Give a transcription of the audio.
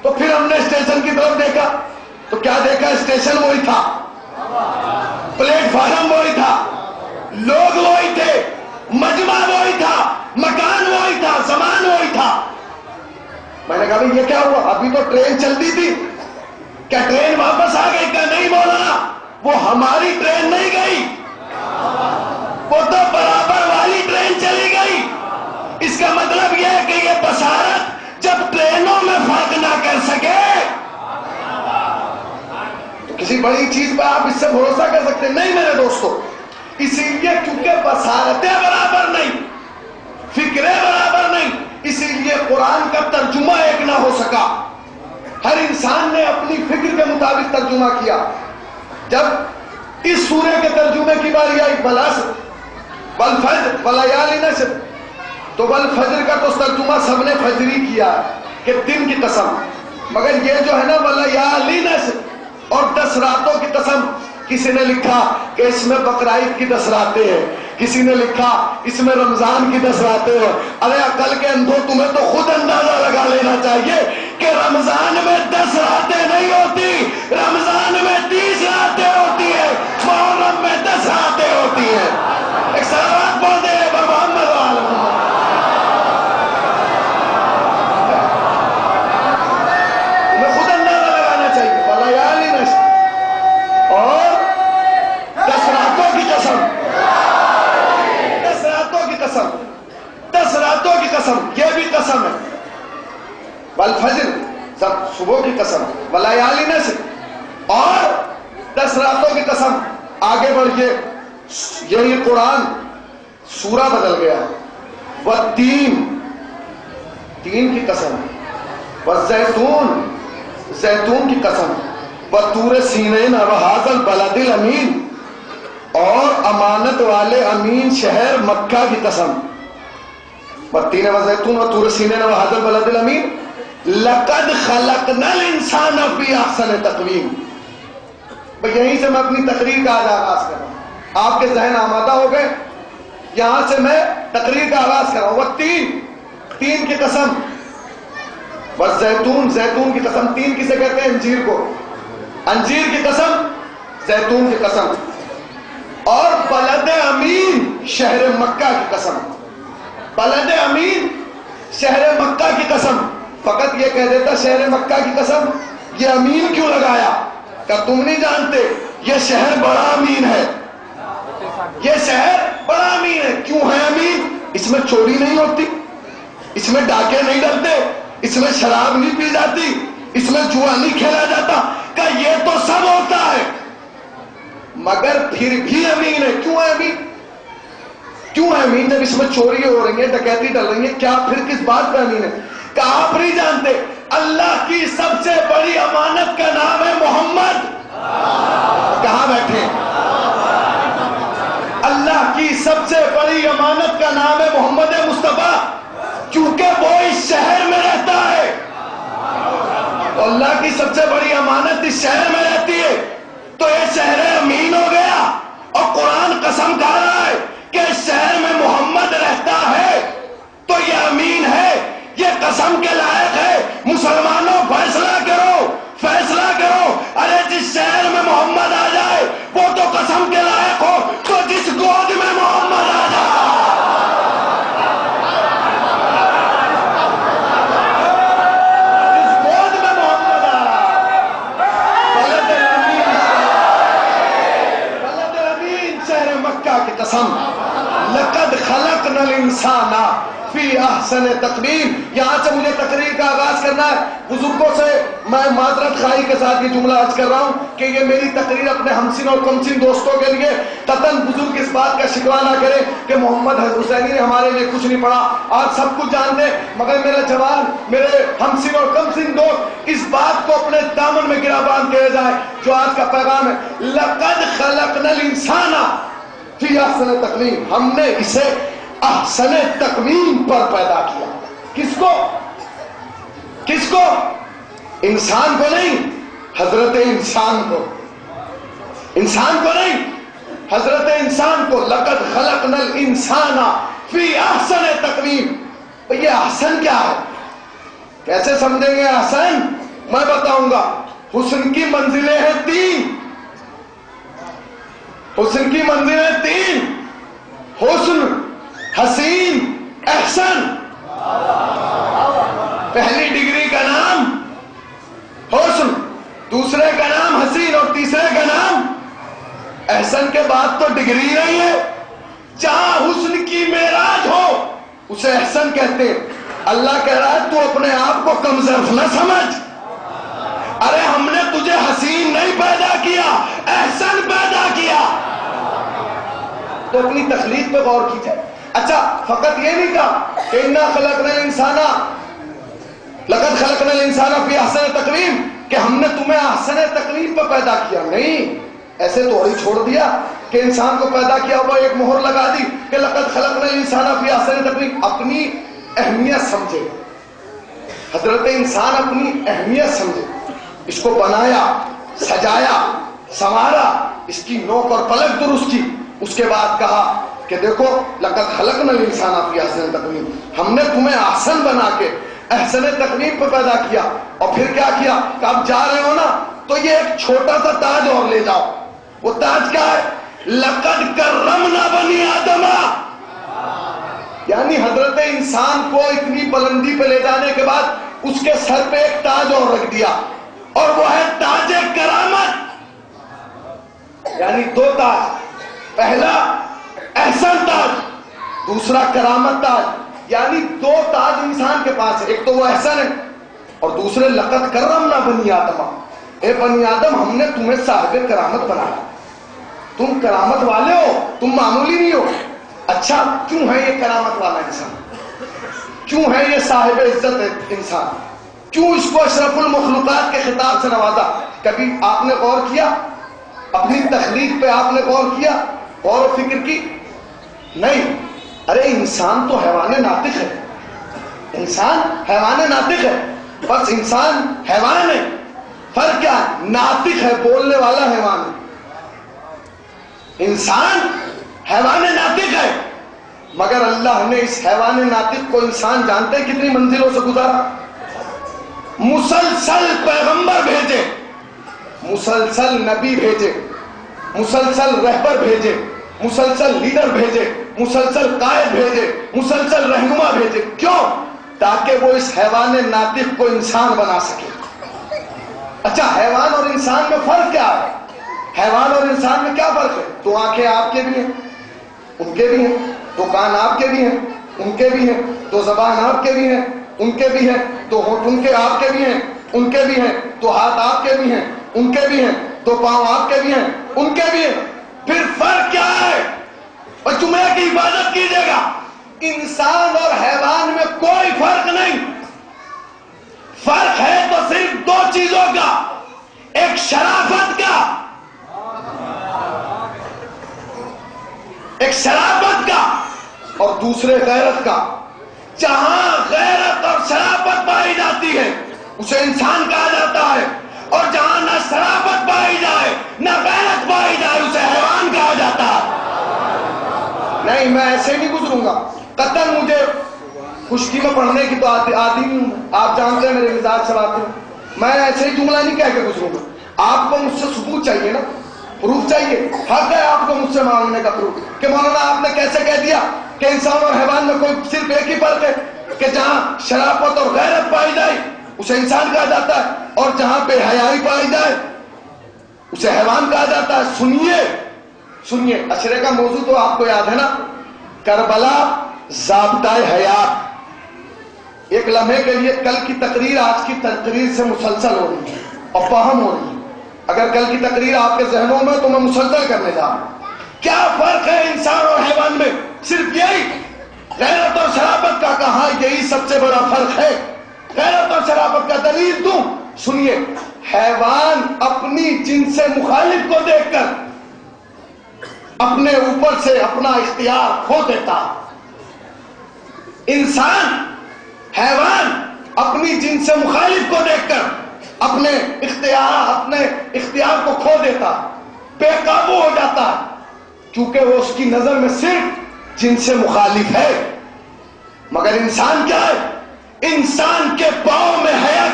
تو پھر ہم نے اسٹیشن کی طرف دیکھا تو کیا دیکھا؟ اسٹیشن وہی تھا، پلیٹ فارم وہی تھا، لوگ وہی تھے، مجمع وہی تھا، مکان وہی تھا، زمان وہی تھا۔ میں نے کہا بھئی یہ کیا ہوا؟ ابھی تو ٹرین چلتی تھی، کیا ٹرین واپس آ گئی؟ کیا نہیں مولانا، وہ ہماری ٹرین نہیں گئی، وہ تو برابر والی ٹرین چلی گئی۔ اس کا مطلب یہ ہے کہ یہ بشارت جب ٹرینوں میں فرق نہ کر سکے تو کسی بڑی چیز پہ آپ اس سے بھروسہ کر سکتے نہیں میرے دوستو۔ اسی لیے کیونکہ بصارتیں برابر نہیں، فکریں برابر نہیں، اسی لیے قرآن کا ترجمہ ایک نہ ہو سکا۔ ہر انسان نے اپنی فکر کے مطابق ترجمہ کیا۔ جب اس سورہ کے ترجمے کی باری آئی والفجر ولیال نشر، تو والفجر کا تو ترجمہ سب نے فجری کیا کہ دن کی قسم، مگر یہ جو ہے نا ولیال نشر اور 10 راتوں کی قسم، کسی نے لکھا کہ اس میں بقرعید کی 10 راتیں ہیں، کسی نے لکھا اس میں رمضان کی 10 راتیں ہیں۔ ارے عقل کے اندھو، تمہیں تو خود اندازہ لگا لینا چاہیے کہ رمضان میں 10 راتیں نہیں ہوتی، رمضان میں 30 راتیں ہوتی ہیں، محرم میں 10 راتیں ہوتی ہیں۔ ایک صلوات بول دے محمد وعلی محمد۔ تمہیں خود اندازہ لگانا چاہیے، ولیال نشر اور 10 راتوں کی قسم، 10 راتوں کی قسم، 10 راتوں کی قسم، یہ بھی قسم ہے۔ والفجر صبح کی قسم، ولیال نشر اور 10 راتوں کی قسم۔ آگے بڑھئے، یہی قرآن سورہ بدل گیا۔ والتین، تین کی قسم، والزیتون، زیتون کی قسم، وطور سینین وہذا البلد الامین، اور امانت والے امین شہر مکہ کی قسم۔ والتین والزیتون وطور سینین وہذا البلد الامین لقد خلقنا الانسان فی احسن تقویم۔ یہیں سے میں اپنی تقریر کا آغاز کر رہا ہوں، آپ کے ذہن آمادہ ہو گئے، یہاں سے میں تقریر کا آغاز کر رہا ہوں۔ والتین، تین کی قسم، والزیتون، زیتون کی قسم۔ تین کسے کہتے ہیں؟ انجیر کو، انجیر کی قسم، زیتون کی قسم، اور بلد امین، شہر مکہ کی قسم، بلد امین، شہر مکہ کی قسم۔ فقط یہ کہہ دیتا شہر مکہ کی قسم، یہ امین کیوں لگایا؟ کہ تم نہیں جانتے یہ شہر بڑا امین ہے، یہ شہر بڑا امین ہے۔ کیوں ہے امین؟ اس میں چوری نہیں ہوتی، اس میں ڈاکے نہیں ڈلتے، اس میں شراب نہیں پی جاتی، اس میں جوا نہیں کھیلا جاتا، کہ یہ تو سب ہوتا ہے مگر پھر بھی امین ہے۔ کیوں ہے امین؟ کیوں ہے امین؟ جب اس میں چوری ہو رہی ہے، ڈکیتی ڈل رہی ہے، کیا پھر کس بات پہ امین ہے؟ کہ آپ نہیں جانتے اللہ کی سب سے بڑی امانت کا نام ہے محمد۔ کہاں بیٹھے؟ اللہ کی سب سے بڑی امانت کا نام ہے محمد مصطفیٰ، کیونکہ وہ اس شہر میں رہتا ہے۔ اللہ کی سب سے بڑی امانت اس شہر میں رہتی ہے، تو یہ شہر امین ہو گیا۔ اور قرآن قسم کھا رہا ہے کہ اس شہر میں محمد رہتا ہے تو یہ امین ہے، یہ قسم کے لائق ہے۔ مسلمانوں فیصلہ کرو، فیصلہ کرو۔ ارے جس شہر میں محمد آ جائے وہ تو قسم کے لائق ہو، تو جس گود میں محمد آ جائے، جس گود میں محمد آ بلد امین شہر مکہ کی قسم، لقد خلقنا الانسان فی احسن تقویم۔ یہاں سے مجھے تقریر کا آغاز کرنا ہے۔ بزرگوں سے میں معذرت خواہی کے ساتھ یہ جملہ عرض کر رہا ہوں کہ یہ میری تقریر اپنے ہمسن اور کمسن دوستوں کے لیے، قطعاً بزرگ اس بات کا شکوہ نہ کرے کہ محمد حسینی نے ہمارے لیے کچھ نہیں پڑھا، آپ سب کچھ جانتے، مگر میرے جوان، میرے ہمسن اور کمسن دوست اس بات کو اپنے دامن میں گرا باندھ کے جائے جو آج کا پیغام ہے۔ لقد خلقنا الانسان فی احسن تقویم، ہم نے اسے احسن تقویم پر پیدا کیا۔ کس کو؟ کس کو؟ انسان کو نہیں، حضرت انسان کو، انسان کو نہیں، حضرت انسان کو۔ لقد خلقنا الانسان فی احسن تقویم۔ یہ احسن کیا ہے؟ کیسے سمجھیں گے احسن؟ میں بتاؤں گا. حسن کی منزلیں ہیں 3. حسن کی منزلیں 3. حسن، حسین، احسن. پہلی ڈگری کا نام حسن، دوسرے کا نام حسین اور تیسرے کا نام احسن. کے بعد تو ڈگری نہیں ہے. جہاں حسن کی معراج ہو اسے احسن کہتے ہیں. اللہ کہہ رہا ہے تو اپنے آپ کو کم ظرف نہ سمجھ. ارے ہم نے تجھے حسین نہیں پیدا کیا، احسن پیدا کیا. تو اپنی تخلیق پہ غور کیجئے. اچھا فقط یہ نہیں کہا کہ انا خلقنا الانسان لقد خلقنا الانسان فی احسن تقویم، کہ ہم نے تمہیں احسن تقویم پہ پیدا کیا. نہیں، ایسے تو ہی چھوڑ دیا کہ انسان کو پیدا کیا ہوا ایک مہر لگا دی کہ لقد خلقنا الانسان فی احسن تقویم. اپنی اہمیت سمجھے حضرت انسان، اپنی اہمیت سمجھے. اس کو بنایا، سجایا، سنوارا، اس کی نوک اور پلک درست کی. اس کے بعد کہا کہ دیکھو لقد خلقنا الانسان فی احسن تقویم، ہم نے تمہیں احسن بنا کے احسن تقویم پہ پیدا کیا. اور پھر کیا کیا کہ اب جا رہے ہو نا تو یہ ایک چھوٹا سا تاج اور لے جاؤ. وہ تاج کیا ہے؟ لقد کرمنا بنی آدم. یعنی حضرت انسان کو اتنی بلندی پہ لے جانے کے بعد اس کے سر پہ ایک تاج اور رکھ دیا، اور وہ ہے تاج کرامت. یعنی 2 تاج، پہلا احسن تاج، دوسرا کرامت تاج. یعنی 2 تاج انسان کے پاس ہے. ایک تو وہ احسن ہے اور دوسرے لقد کرمنا بنی آدم. اے بنی آدم، ہم نے تمہیں صاحب کرامت بنایا. تم کرامت والے ہو، تم معمولی نہیں ہو. اچھا کیوں ہے یہ کرامت والا انسان؟ کیوں ہے یہ صاحب عزت انسان؟ کیوں اس کو اشرف المخلوقات کے خطاب سے نوازا؟ کبھی آپ نے غور کیا؟ اپنی تخلیق پہ آپ نے غور کیا، غور و فکر کی؟ نہیں. ارے انسان تو حیوان ناطق ہے. انسان حیوان ناطق ہے. بس انسان حیوان ہے، فرق کیا ہے؟ ناطق ہے، بولنے والا حیوان ہے. انسان حیوان ناطق ہے، مگر اللہ نے اس حیوان ناطق کو انسان جانتے ہیں کتنی منزلوں سے گزارا. مسلسل پیغمبر بھیجے، مسلسل نبی بھیجے، مسلسل رہبر بھیجے، مسلسل لیڈر بھیجے، مسلسل قائد بھیجے، مسلسل رہنما بھیجے. کیوں؟ تاکہ وہ اس حیوان ناطق کو انسان بنا سکے. اچھا حیوان اور انسان میں فرق کیا ہے؟ حیوان اور انسان میں کیا فرق ہے؟ 2 آنکھیں آپ کے بھی ہیں، ان کے بھی ہیں. 2 کان آپ کے بھی ہیں، ان کے بھی ہیں. 2 زبان آپ کے بھی ہیں، ان کے بھی ہیں. 2 ہونٹ ان کے آپ کے بھی ہیں، ان کے بھی ہیں. 2 ہاتھ آپ کے بھی ہیں، ان کے بھی ہیں. 2 پاؤں آپ کے بھی ہیں، ان کے بھی ہیں. پھر فرق کیا ہے؟ اور جمعہ کی عبادت کیجیے گا، انسان اور حیوان میں کوئی فرق نہیں. فرق ہے تو صرف 2 چیزوں کا، ایک شرافت کا، ایک شرافت کا، اور دوسرے غیرت کا. جہاں غیرت اور شرافت پائی جاتی ہے اسے انسان کہا جاتا ہے، اور جہاں نہ شرافت پائی جائے نہ غیرت پائی جائے اسے حیوان کہا جاتا ہے. نہیں میں ایسے نہیں گزروں گا. قطعاً مجھے خشکی میں پڑھنے کی تو عادی نہیں ہوں. آپ جانتے ہیں میرے مزاج سے بات ہے. میں ایسے ہی جملہ نہیں کہہ کے گزروں گا. آپ کو مجھ سے ثبوت چاہیے نا، پروف چاہیے. حق ہے آپ کو مجھ سے مانگنے کا پروف کہ مولانا آپ نے کیسے کہہ دیا کہ انسان اور حیوان میں کوئی صرف ایک ہی فرق ہے کہ جہاں شرافت اور غیرت پائی جائے اسے انسان کہا جاتا ہے، اور جہاں بے حیائی پائی جائے اسے حیوان کہا جاتا ہے. سنیے سنیے، اشرے کا موضوع تو آپ کو یاد ہے نا، کربلا ضابطۂ حیات. ایک لمحے کے لیے کل کی تقریر آج کی تقریر سے مسلسل ہو رہی ہے اور فہم ہو رہی ہے. اگر کل کی تقریر آپ کے ذہنوں میں تو میں مسلسل کرنے جا رہا ہوں. کیا فرق ہے انسان اور حیوان میں؟ صرف یہی، غیرت اور شرافت کا. کہا یہی سب سے بڑا فرق ہے. غیرت اور شرافت کا دلیل دوں، سنیے. حیوان اپنی جنس مخالف کو دیکھ کر اپنے اوپر سے اپنا اختیار کھو دیتا. انسان، حیوان اپنی جنس مخالف کو دیکھ کر اپنے اختیار کو کھو دیتا، بے قابو ہو جاتا، کیونکہ وہ اس کی نظر میں صرف جنس مخالف ہے. مگر انسان کیا ہے؟ انسان کے پاؤں میں حیا